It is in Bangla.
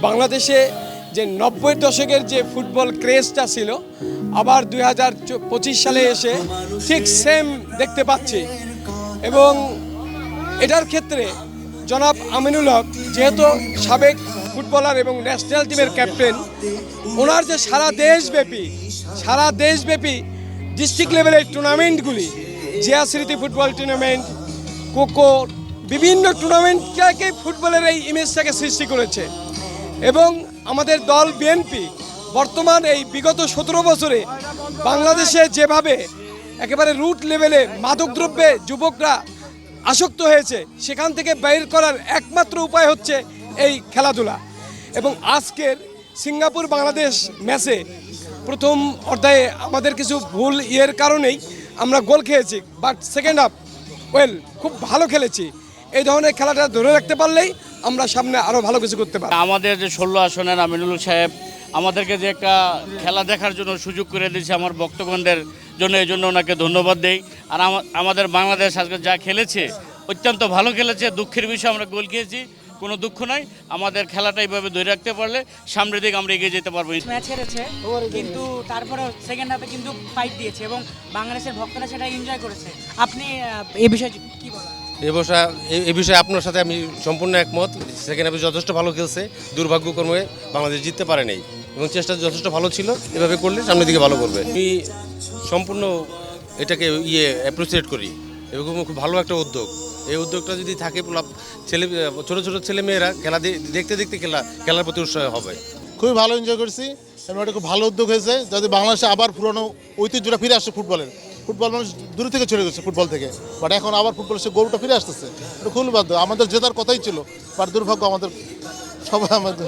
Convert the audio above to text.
বাংলাদেশে যে 90-এর দশকের যে ফুটবল ক্রেজটা ছিল আবার 2025 সালে এসে ঠিক সেম দেখতে পাচ্ছি। এবং এটার ক্ষেত্রে জনাব আমিনুল হক যেহেতু সাবেক ফুটবলার এবং ন্যাশনাল টিমের ক্যাপ্টেন, ওনার যে সারা দেশব্যাপী ডিস্ট্রিক্ট লেভেলের টুর্নামেন্টগুলি, জিয়া স্মৃতি ফুটবল টুর্নামেন্ট, কোকো, বিভিন্ন টুর্নামেন্টটাকে ফুটবলের এই ইমেজটাকে সৃষ্টি করেছে। এবং আমাদের দল বিএনপি বর্তমান এই বিগত 17 বছরে বাংলাদেশে যেভাবে একেবারে রুট লেভেলে মাদকদ্রব্যে যুবকরা আসক্ত হয়েছে, সেখান থেকে বের করার একমাত্র উপায় হচ্ছে এই খেলাধুলা। এবং আজকের সিঙ্গাপুর বাংলাদেশ ম্যাচে প্রথম অর্ধায়ে আমাদের কিছু ভুল কারণেই আমরা গোল খেয়েছি, বাট সেকেন্ড হাফ খুব ভালো খেলেছি। এই ধরনের খেলাটা ধরে রাখতে পারলেই আমরা সামনে আরও ভালো কিছু করতে পারি। আমাদের যে 16 আসনের আমিনুল সাহেব আমাদেরকে যে একটা খেলা দেখার জন্য সুযোগ করে দিয়েছে আমার ভক্তগণদের জন্য, এই জন্য ওনাকে ধন্যবাদ দেই। আর আমাদের বাংলাদেশ আজকে যা খেলেছে অত্যন্ত ভালো খেলেছে। দুঃখের বিষয় আমরা গোল খেয়েছি, কোনো দুঃখ নাই। আমাদের খেলাটা এইভাবে ধরে রাখতে পারলে সামনের দিকে আমরা এগিয়ে যেতে পারবো। ম্যাচ হেরেছে কিন্তু তারপরে সেকেন্ড হাফে কিন্তু ফাইট দিয়েছে এবং বাংলাদেশের ভক্তরা সেটা এনজয় করেছে। আপনি এই বিষয়ে কি বলেন? এই বিষয়ে আপনার সাথে আমি সম্পূর্ণ একমত। সেকেন্ড হাফে যথেষ্ট ভালো খেলছে, দুর্ভাগ্যক্রমে বাংলাদেশ জিততে পারে নাই এবং চেষ্টা যথেষ্ট ভালো ছিল। এভাবে করলে সামনের দিকে ভালো করবে। আমি সম্পূর্ণ এটাকে অ্যাপ্রিসিয়েট করি এবং খুব ভালো একটা উদ্যোগ। এই উদ্যোগটা যদি থাকে, ছোটো ছোটো ছেলেমেয়েরা খেলা দেখতে দেখতে খেলার প্রতি উৎসাহ হবে। খুবই ভালো এনজয় করছি এবং এটা খুব ভালো উদ্যোগ হয়েছে, যাতে বাংলাদেশে আবার পুরনো ঐতিহ্যটা ফিরে আসছে। ফুটবল মানুষ দূর থেকে চলে গেছে ফুটবল থেকে, বাট এখন আবার ফুটবল সে গৌরবটা ফিরে আসতেছে। এটা খুবই বাধ্য, আমাদের জেতার কথাই ছিল, বাট দুর্ভাগ্য আমাদের সবাই আমাদের